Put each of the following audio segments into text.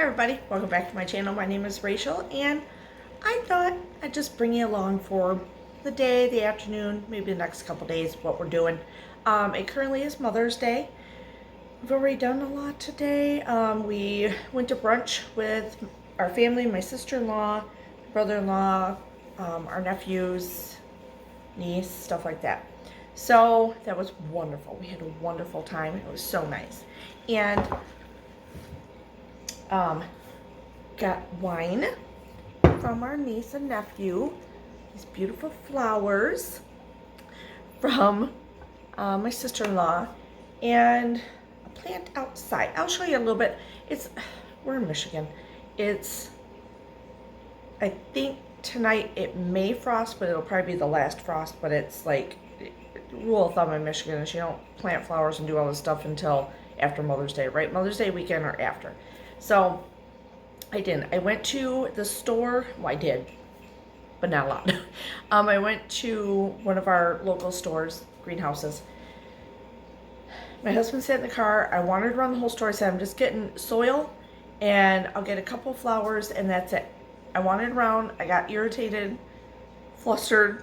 everybody, welcome back to my channel. My name is Rachel and I thought I'd just bring you along for the day, the afternoon, maybe the next couple days, what we're doing. It currently is Mother's Day. We've already done a lot today. We went to brunch with our family, my sister-in-law, brother-in-law, our nephews, niece, stuff like that. So that was wonderful. We had a wonderful time. It was so nice. And got wine from our niece and nephew. These beautiful flowers from my sister-in-law, and a plant outside. I'll show you a little bit. We're in Michigan. I think tonight it may frost, but it'll probably be the last frost. But it's like rule of thumb in Michigan is you don't plant flowers and do all this stuff until after Mother's Day, right? Mother's Day weekend or after. So I didn't. I went to the store. Well, I did, but not a lot. I went to one of our local stores, greenhouses. My husband sat in the car. I wandered around the whole store. I said, I'm just getting soil and I'll get a couple flowers and that's it. I wandered around. I got irritated, flustered,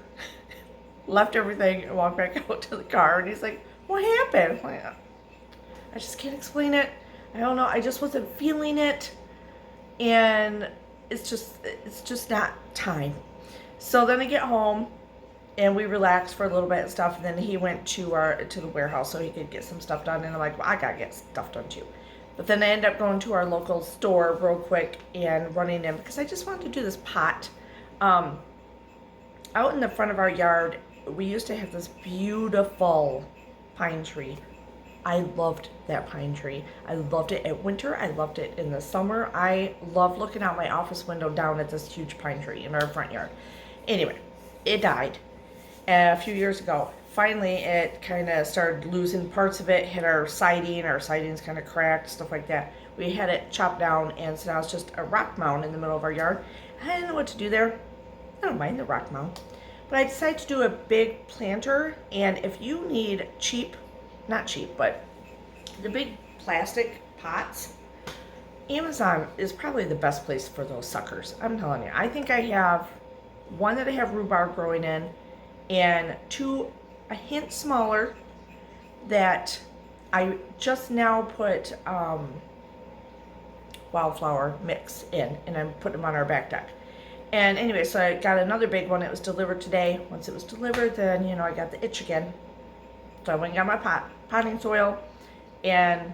left everything and walked back out to the car. And he's like, what happened? I'm like, I just can't explain it. I don't know. I just wasn't feeling it. And it's just not time. So then I get home and we relaxed for a little bit and stuff. And then he went to the warehouse so he could get some stuff done. And I'm like, well, I gotta get stuff done too. But then I ended up going to our local store real quick and running in because I just wanted to do this pot. Out in the front of our yard, we used to have this beautiful pine tree. I loved that pine tree. I loved it at winter. I loved it in the summer. I love looking out my office window down at this huge pine tree in our front yard. Anyway, it died a few years ago. Finally, it kind of started losing parts of it, hit our siding. Our siding's kind of cracked, stuff like that. We had it chopped down, and so now it's just a rock mound in the middle of our yard. I didn't know what to do there. I don't mind the rock mound. But I decided to do a big planter, and if you need cheap, not cheap, but the big plastic pots, Amazon is probably the best place for those suckers. I'm telling you. I think I have one that I have rhubarb growing in, and two a hint smaller that I just now put wildflower mix in, and I'm putting them on our back deck. And anyway, so I got another big one. It was delivered today. Once it was delivered, then, you know, I got the itch again. So I went and got my potting soil and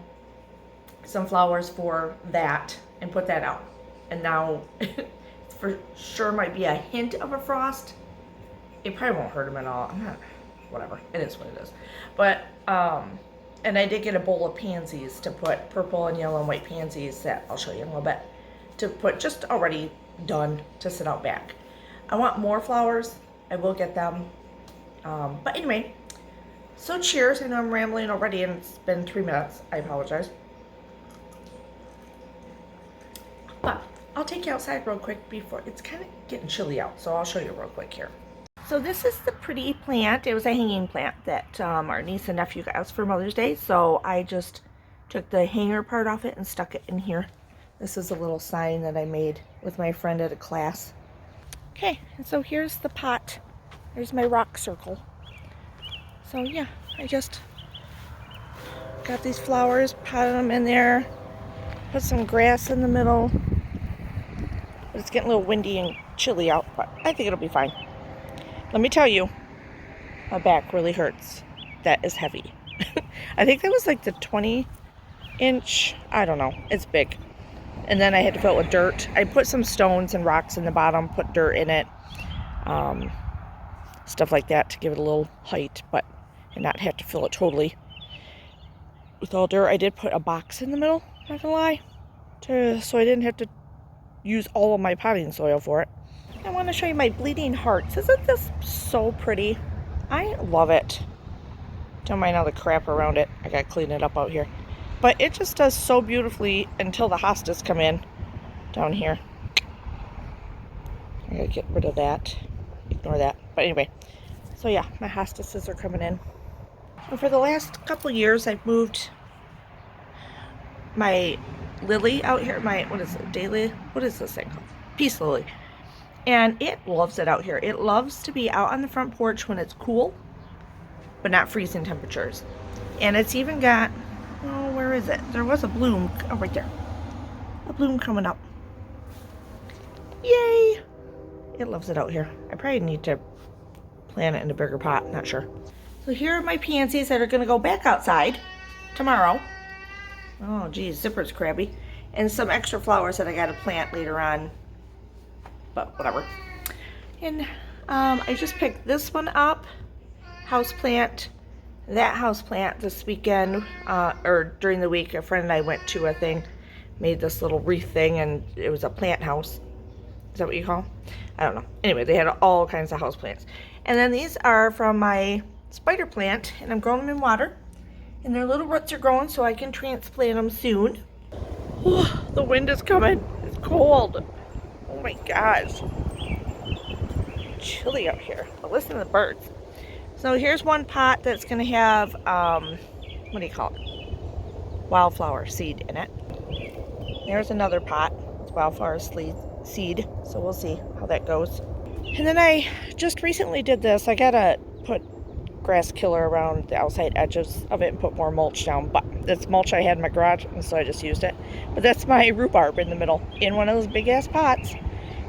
some flowers for that and put that out. And now for sure might be a hint of a frost. It probably won't hurt them at all. Whatever. It is what it is. But, and I did get a bowl of pansies to put, purple and yellow and white pansies that I'll show you in a little bit, to put just already done to sit out back. I want more flowers. I will get them. But anyway, so cheers. I know I'm rambling already and it's been 3 minutes. I apologize. But I'll take you outside real quick before it's kind of getting chilly out. So I'll show you real quick here. So this is the pretty plant. It was a hanging plant that our niece and nephew got us for Mother's Day. So I just took the hanger part off it and stuck it in here. This is a little sign that I made with my friend at a class. Okay, and so here's the pot. There's my rock circle. So yeah, I just got these flowers, potted them in there, put some grass in the middle. It's getting a little windy and chilly out, but I think it'll be fine. Let me tell you, my back really hurts. That is heavy. I think that was like the 20-inch, I don't know, it's big. And then I had to fill it with dirt. I put some stones and rocks in the bottom, put dirt in it, stuff like that to give it a little height, and not have to fill it totally with all dirt. I did put a box in the middle, not gonna lie, so I didn't have to use all of my potting soil for it. I want to show you my bleeding hearts. Isn't this so pretty? I love it. Don't mind all the crap around it. I gotta clean it up out here. But it just does so beautifully until the hostas come in down here. I gotta get rid of that. Ignore that. But anyway, so yeah, my hostases are coming in. And for the last couple years, I've moved my lily out here. What is it? What is this thing called? Peace lily. And it loves it out here. It loves to be out on the front porch when it's cool, but not freezing temperatures. And it's even got, oh, where is it? There was a bloom, oh, right there. A bloom coming up. Yay! It loves it out here. I probably need to plant it in a bigger pot, not sure. So here are my pansies that are gonna go back outside tomorrow. Oh geez, zipper's crabby. And some extra flowers that I gotta plant later on, but whatever. And I just picked this one up, houseplant, that houseplant this weekend, or during the week. A friend and I went to a thing, made this little wreath thing, and it was a plant house. Is that what you call them? I don't know. Anyway, they had all kinds of houseplants. And then these are from my spider plant, and I'm growing them in water. And their little roots are growing, so I can transplant them soon. Oh, the wind is coming. It's cold. Oh my gosh. Chilly out here. But listen to the birds. So here's one pot that's going to have, what do you call it? Wildflower seed in it. There's another pot. It's wildflower seed. So we'll see how that goes. And then I just recently did this. I got to put grass killer around the outside edges of it and put more mulch down. But that's mulch I had in my garage, and so I just used it. But that's my rhubarb in the middle in one of those big ass pots.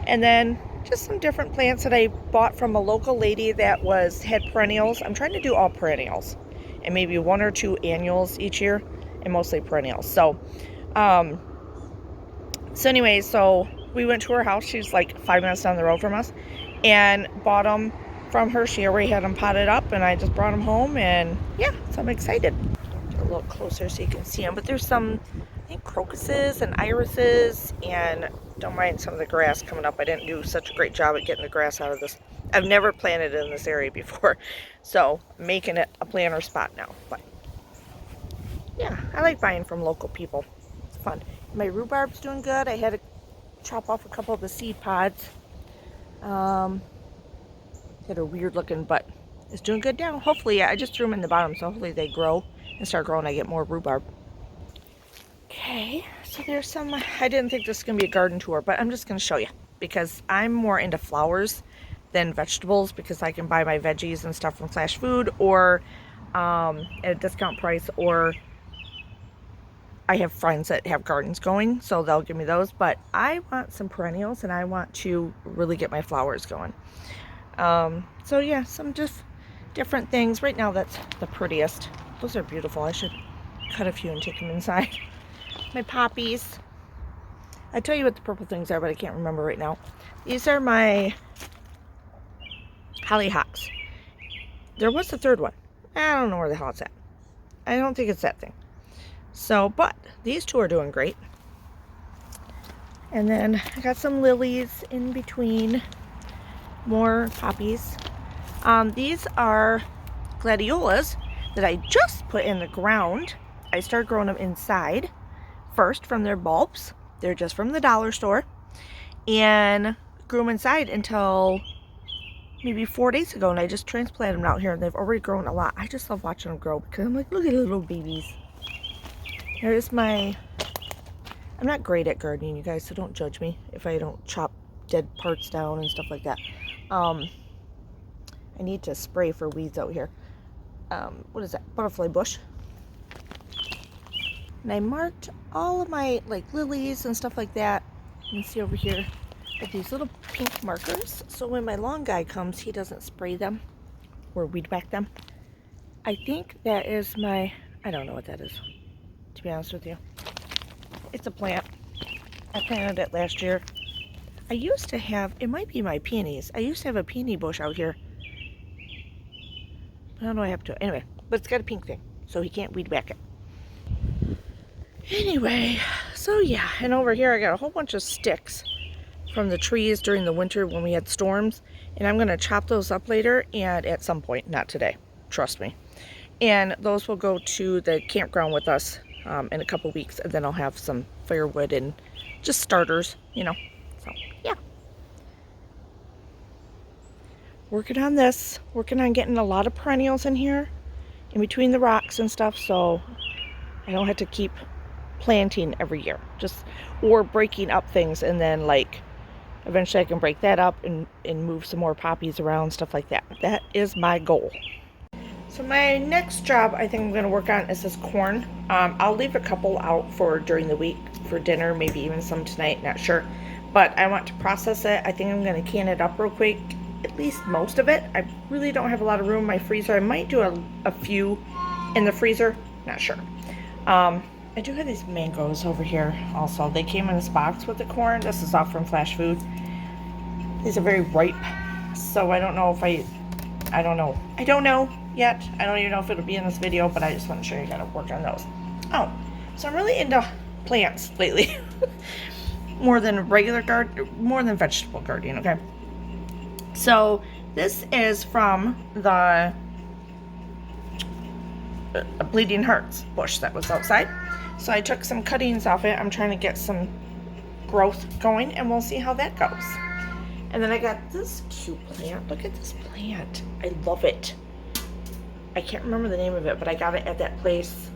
And then just some different plants that I bought from a local lady that had perennials. I'm trying to do all perennials and maybe 1 or 2 annuals each year, and mostly perennials. So anyway, so we went to her house. She's like 5 minutes down the road from us, and bought them from her. She already had them potted up, and I just brought them home, and yeah, so I'm excited. Get a little closer so you can see them. But there's some, I think, crocuses and irises, and don't mind some of the grass coming up. I didn't do such a great job at getting the grass out of this. I've never planted in this area before, so I'm making it a planter spot now. But yeah, I like buying from local people. It's fun. My rhubarb's doing good. I had to chop off a couple of the seed pods. They're weird looking, but it's doing good now. Hopefully, I just threw them in the bottom, so hopefully they grow and start growing. I get more rhubarb. Okay, so there's some, I didn't think this was going to be a garden tour, but I'm just going to show you because I'm more into flowers than vegetables, because I can buy my veggies and stuff from Flash Food or at a discount price, or I have friends that have gardens going, so they'll give me those. But I want some perennials, and I want to really get my flowers going. So yeah, some just different things. Right now that's the prettiest. Those are beautiful. I should cut a few and take them inside. My poppies. I tell you what the purple things are, but I can't remember right now. These are my hollyhocks. There was a third one. I don't know where the hell it's at. I don't think it's that thing. So, but these two are doing great. And then I got some lilies in between. More poppies. These are gladiolas that I just put in the ground. I started growing them inside first from their bulbs. They're just from the dollar store, and grew them inside until maybe 4 days ago, and I just transplanted them out here, and they've already grown a lot. I just love watching them grow because I'm like, look at the little babies. Here's I'm not great at gardening, you guys, so don't judge me if I don't chop dead parts down and stuff like that. I need to spray for weeds out here. What is that? Butterfly bush. And I marked all of my lilies and stuff like that. You can see over here with these little pink markers. So when my lawn guy comes, he doesn't spray them or weed whack them. I think that is I don't know what that is, to be honest with you. It's a plant. I planted it last year. I used to have, it might be my peonies. I used to have a peony bush out here. I don't know what I have to. Anyway, but it's got a pink thing, so he can't weed whack it. Anyway, so yeah, and over here I got a whole bunch of sticks from the trees during the winter when we had storms, and I'm going to chop those up later, and at some point, not today, trust me. And those will go to the campground with us in a couple weeks, and then I'll have some firewood and just starters, you know. So yeah, working on this, working on getting a lot of perennials in here in between the rocks and stuff, so I don't have to keep planting every year, just, or breaking up things, and then like eventually I can break that up and move some more poppies around, stuff like that. That is my goal. So my next job I think I'm going to work on is this corn. I'll leave a couple out for during the week for dinner, maybe even some tonight, not sure. But I want to process it. I think I'm going to can it up real quick, at least most of it. I really don't have a lot of room in my freezer. I might do a few in the freezer, not sure. I do have these mangoes over here also. They came in this box with the corn. This is off from Flash Food. These are very ripe, so I don't know if I don't know yet. I don't even know if it'll be in this video, but I just want to show you how to work on those. Oh, so I'm really into plants lately. more than vegetable gardening, okay? So this is from the Bleeding Hearts bush that was outside. So I took some cuttings off it. I'm trying to get some growth going, and we'll see how that goes. And then I got this cute plant. Look at this plant. I love it. I can't remember the name of it, but I got it at that place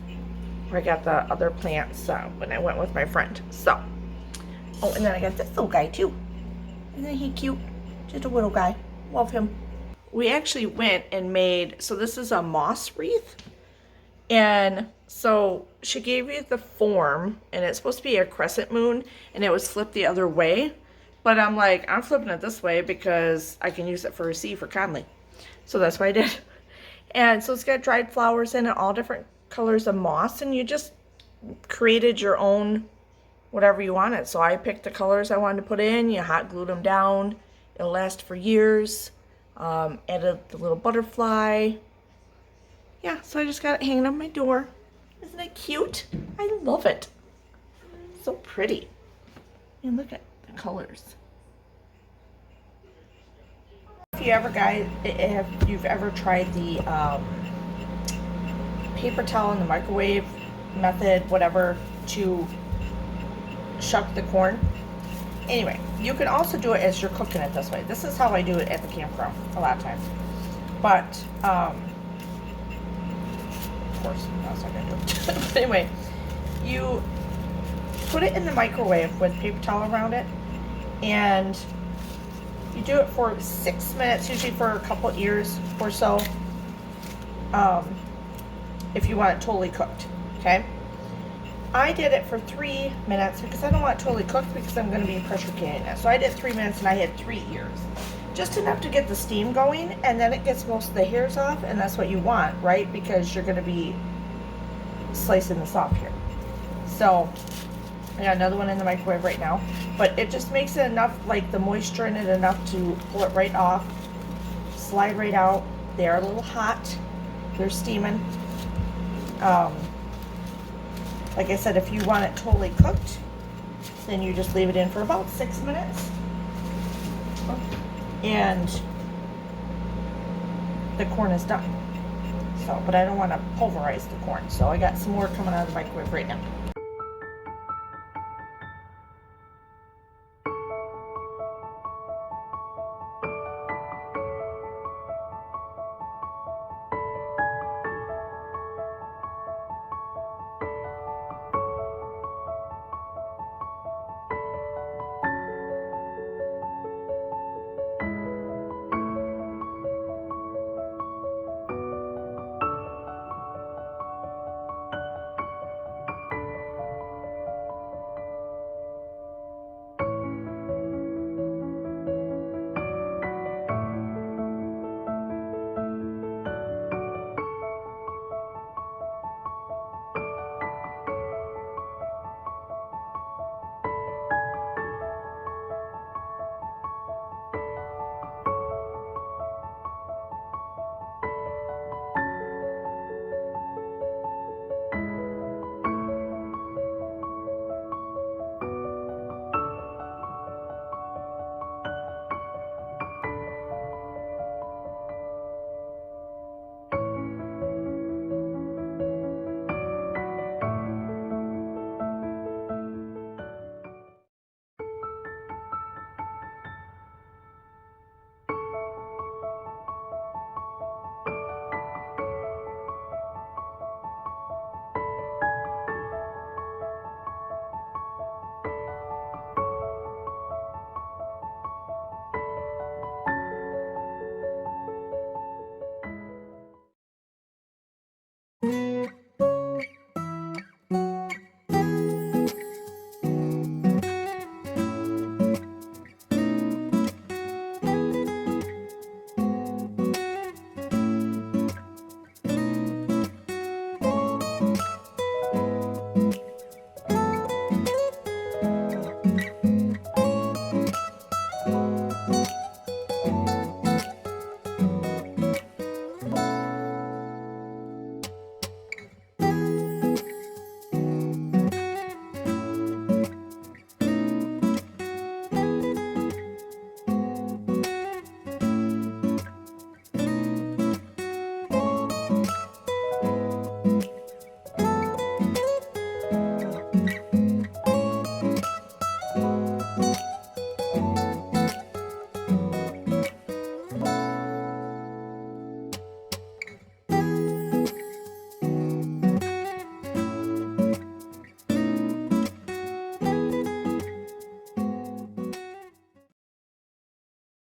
where I got the other plants when I went with my friend. So, oh, and then I got this little guy too. Isn't he cute? Just a little guy. Love him. We actually went and made, so this is a moss wreath. And so she gave you the form, and it's supposed to be a crescent moon, and it was flipped the other way. But I'm like, I'm flipping it this way because I can use it for a C for Connelly. So that's what I did. And so it's got dried flowers in it, all different colors of moss, and you just created your own whatever you wanted. So I picked the colors I wanted to put in, you hot glued them down, it'll last for years. Added the little butterfly. Yeah, so I just got it hanging on my door. Isn't it cute? I love it. So pretty. And look at the colors. If you've ever tried the paper towel in the microwave method, whatever, to shuck the corn. Anyway, you can also do it as you're cooking it this way. This is how I do it at the campground a lot of times. But, of course, that's not going to do it. But anyway, you put it in the microwave with paper towel around it, and you do it for 6 minutes, usually for a couple ears or so, if you want it totally cooked, okay? I did it for 3 minutes because I don't want it totally cooked because I'm going to be pressure canning it. So I did 3 minutes and I had 3 ears. Just enough to get the steam going, and then it gets most of the hairs off, and that's what you want, right? Because you're going to be slicing this off here. So I got another one in the microwave right now, but it just makes it enough, like the moisture in it enough to pull it right off, slide right out. They are a little hot. They're steaming. Like I said, if you want it totally cooked, then you just leave it in for about 6 minutes. And the corn is done. So, but I don't want to pulverize the corn. So I got some more coming out of the microwave right now.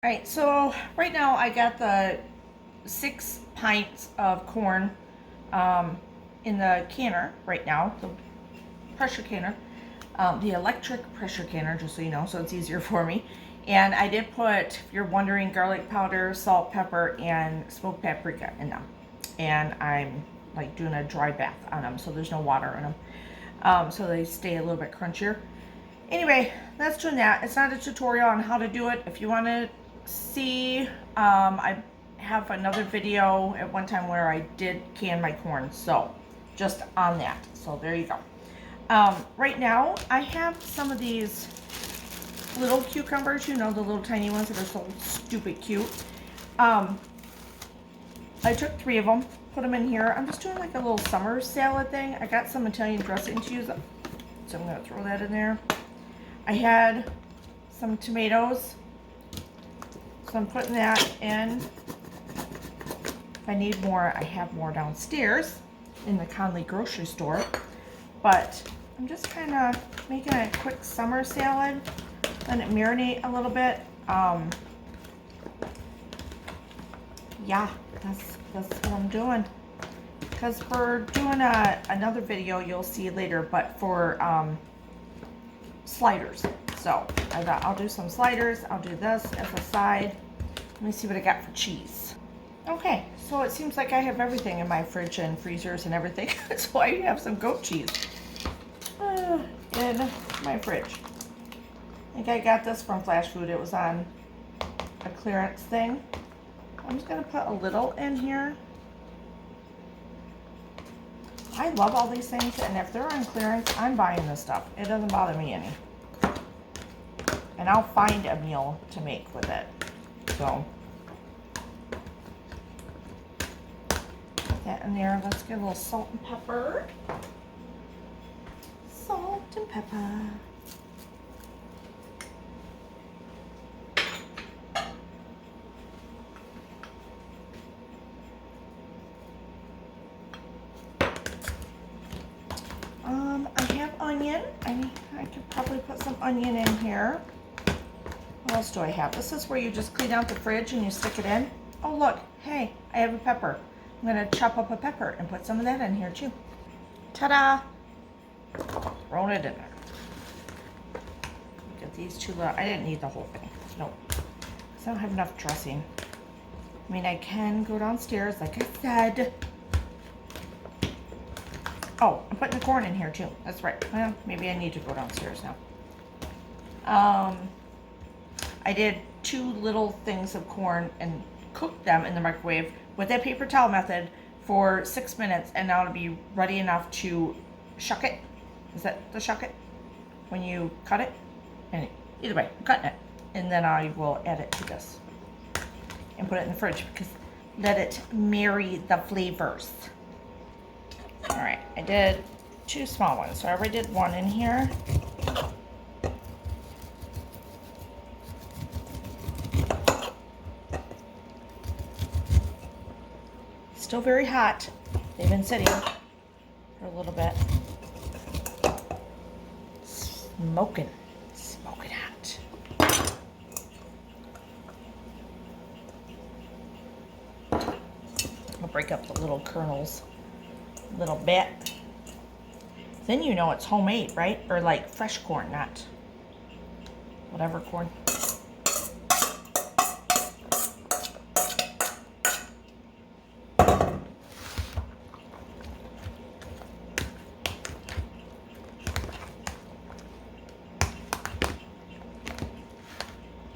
All right, so right now I got the 6 pints of corn in the canner right now, the pressure canner, the electric pressure canner, just so you know, so it's easier for me. And I did put, if you're wondering, garlic powder, salt, pepper, and smoked paprika in them. And I'm like doing a dry bath on them, so there's no water in them, so they stay a little bit crunchier. Anyway, that's doing that. It's not a tutorial on how to do it. If you want to see, I have another video at one time where I did can my corn, so just on that. So there you go. Right now I have some of these little cucumbers, you know, the little tiny ones that are so stupid cute. I took 3 of them, put them in here. I'm just doing like a little summer salad thing. I got some Italian dressing to use, so I'm gonna throw that in there. I had some tomatoes, so I'm putting that in. If I need more, I have more downstairs in the Connelly grocery store. But I'm just kind of making a quick summer salad, let it marinate a little bit. Yeah, that's what I'm doing. Because for doing another video you'll see later, but for sliders. So I thought I'll do some sliders. I'll do this as a side. Let me see what I got for cheese. Okay, so it seems like I have everything in my fridge and freezers and everything. So I have some goat cheese in my fridge. I think I got this from Flash Food. It was on a clearance thing. I'm just gonna put a little in here. I love all these things, and if they're on clearance, I'm buying this stuff. It doesn't bother me any. And I'll find a meal to make with it. So, put that in there. Let's get a little salt and pepper. Salt and pepper. I have onion. I could probably put some onion in here. What else do I have? This is where you just clean out the fridge and you stick it in. Oh look, hey, I have a pepper. I'm gonna chop up a pepper and put some of that in here too. Ta-da! Throwing it in there. Get these 2 little, I didn't need the whole thing. Nope. I don't have enough dressing. I mean, I can go downstairs, like I said. Oh, I'm putting the corn in here too. That's right. Well, maybe I need to go downstairs now. I did 2 little things of corn and cooked them in the microwave with that paper towel method for 6 minutes, and now it'll be ready enough to shuck it. Is that the shuck it? When you cut it? And either way, I'm cutting it. And then I will add it to this and put it in the fridge because let it marry the flavors. All right, I did 2 small ones, so I already did 1 in here. Still very hot. They've been sitting for a little bit. Smoking hot. I'll break up the little kernels a little bit. Then you know it's homemade, right? Or like fresh corn, not whatever corn.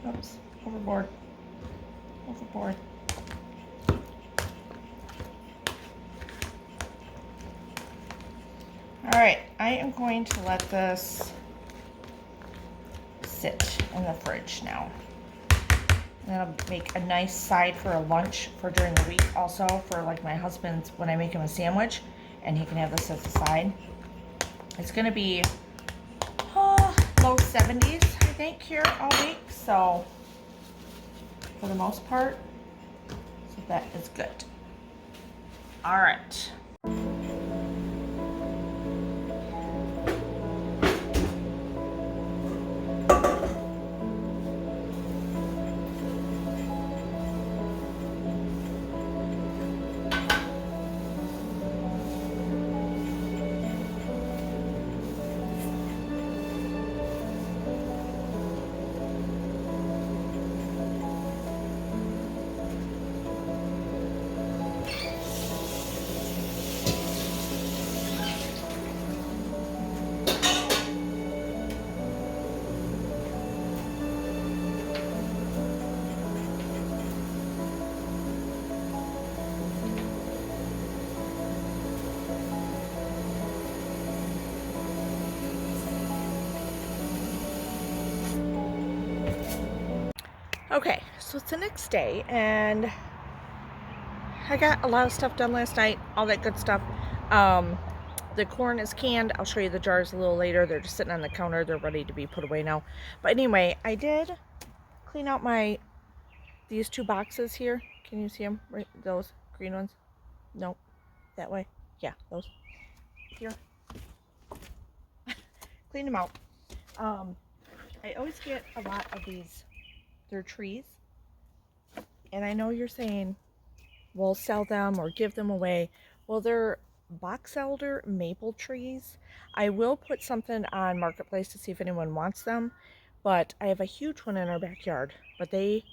Oops, overboard. All right, I am going to let this sit in the fridge now. And that'll make a nice side for a lunch for during the week, also for like my husband's when I make him a sandwich, and he can have this as a side. It's gonna be low 70s, I think, here all week, so for the most part, so that is good. All right. Okay, so it's the next day, and I got a lot of stuff done last night, all that good stuff. The corn is canned. I'll show you the jars a little later. They're just sitting on the counter. They're ready to be put away now. But anyway, I did clean out these two boxes here. Can you see them? Right, those green ones? Nope. That way? Yeah, those. Here. Clean them out. I always get a lot of these. They're trees. And I know you're saying, we'll sell them or give them away. Well, they're box elder maple trees. I will put something on Marketplace to see if anyone wants them, but I have a huge one in our backyard, but they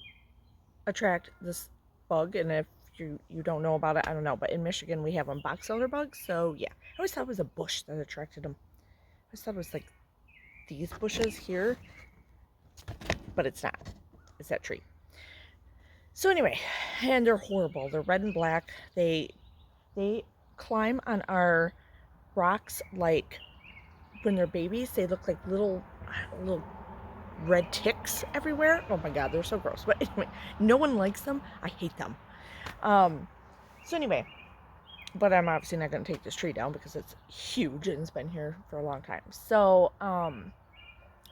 attract this bug, and if you don't know about it, I don't know, but in Michigan we have them, box elder bugs. So yeah, I always thought it was a bush that attracted them. I always thought it was like these bushes here, but it's not. It's that tree. So anyway, and they're horrible. They're red and black. They climb on our rocks like when they're babies. They look like little red ticks everywhere. Oh my god, they're so gross. But anyway, no one likes them. I hate them. So anyway, but I'm obviously not going to take this tree down because it's huge and it's been here for a long time. So,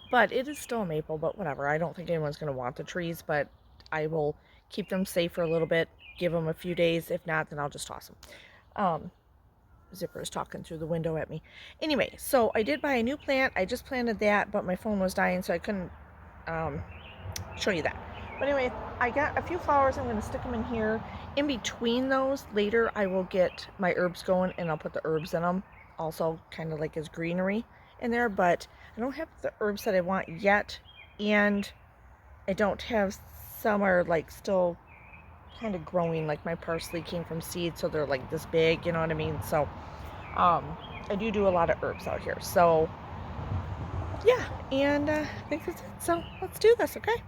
but it is still a maple, but whatever. I don't think anyone's going to want the trees, but I will keep them safe for a little bit, give them a few days. If not, then I'll just toss them. Zipper is talking through the window at me. Anyway, so I did buy a new plant. I just planted that, but my phone was dying, so I couldn't show you that. But anyway, I got a few flowers. I'm going to stick them in here. In between those, later I will get my herbs going, and I'll put the herbs in them. Also, kind of like as greenery in there, but I don't have the herbs that I want yet, and I don't have, some are like still kind of growing, like my parsley came from seed, so they're like this big, you know what I mean? So I do a lot of herbs out here. So yeah, and I think that's it. So let's do this, okay?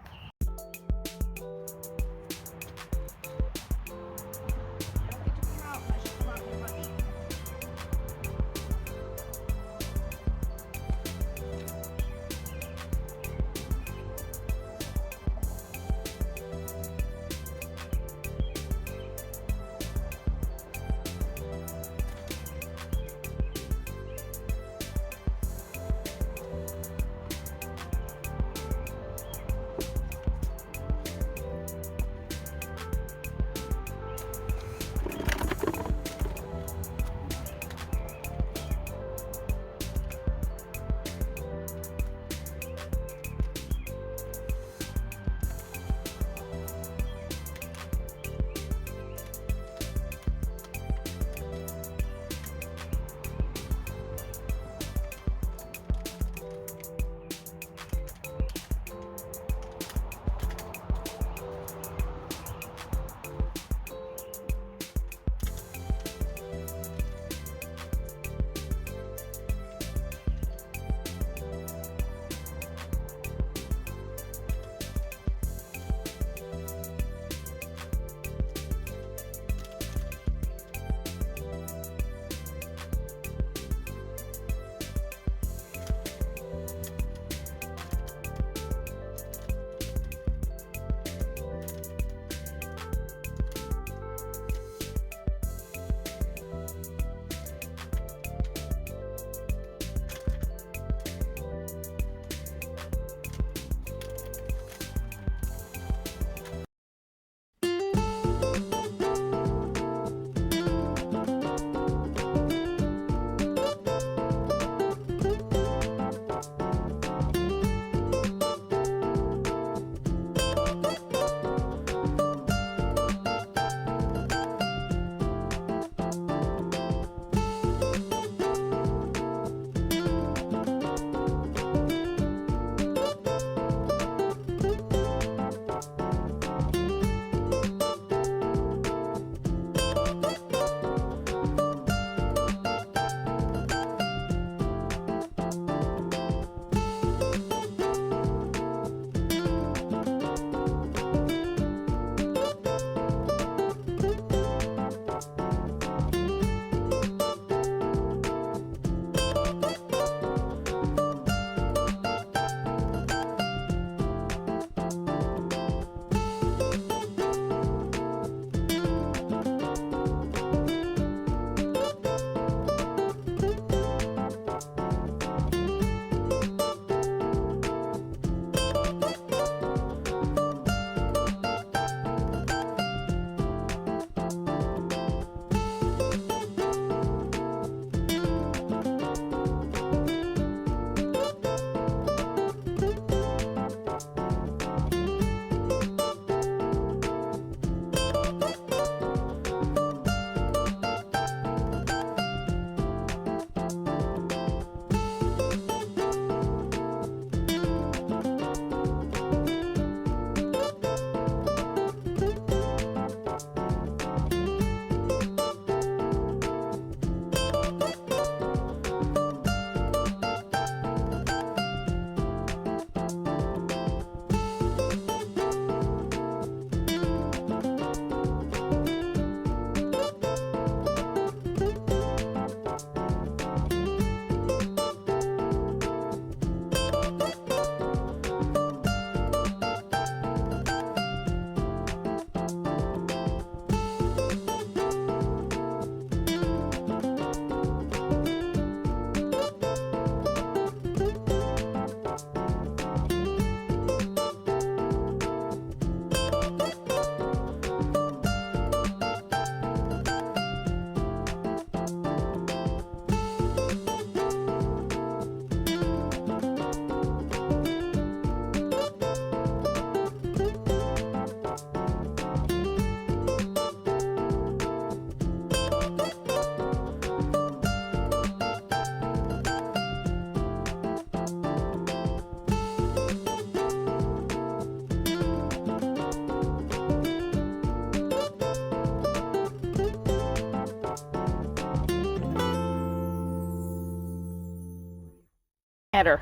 At her.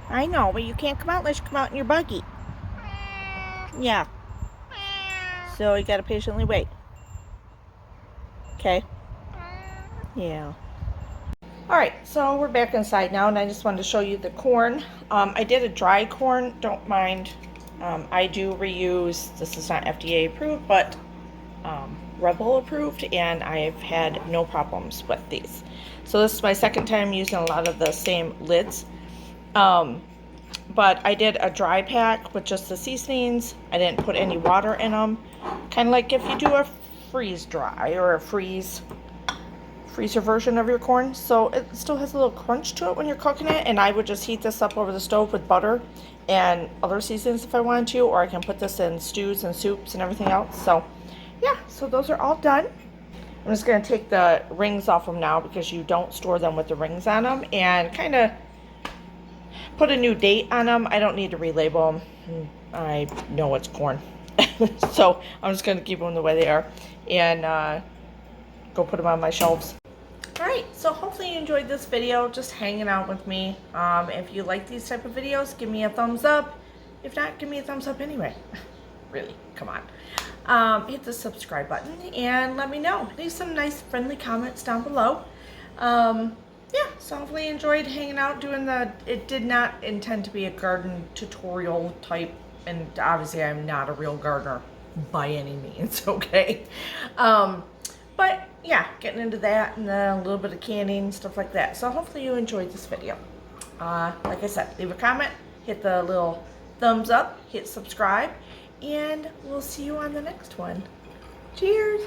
I know, but you can't come out unless you come out in your buggy. Yeah. So you gotta patiently wait. Okay? Yeah. Alright, so we're back inside now, and I just wanted to show you the corn. I did a dry corn, don't mind. I do reuse, this is not FDA approved, but Rebel approved, and I've had no problems with these. So this is my second time using a lot of the same lids. But I did a dry pack with just the seasonings. I didn't put any water in them. Kind of like if you do a freeze dry or a freezer version of your corn. So it still has a little crunch to it when you're cooking it. And I would just heat this up over the stove with butter and other seasonings if I wanted to. Or I can put this in stews and soups and everything else. So yeah, so those are all done. I'm just going to take the rings off them now because you don't store them with the rings on them. And kind of put a new date on them. I don't need to relabel them. I know it's corn. So I'm just going to keep them the way they are and go put them on my shelves. Alright, so hopefully you enjoyed this video, just hanging out with me. If you like these type of videos, give me a thumbs up. If not, give me a thumbs up anyway. Really, come on. Hit the subscribe button and let me know. Leave some nice friendly comments down below. Yeah, so hopefully you enjoyed hanging out doing it did not intend to be a garden tutorial type, and obviously I'm not a real gardener by any means, okay? But yeah, getting into that and then a little bit of canning, stuff like that. So hopefully you enjoyed this video. Like I said, leave a comment, hit the little thumbs up, hit subscribe, and we'll see you on the next one. Cheers!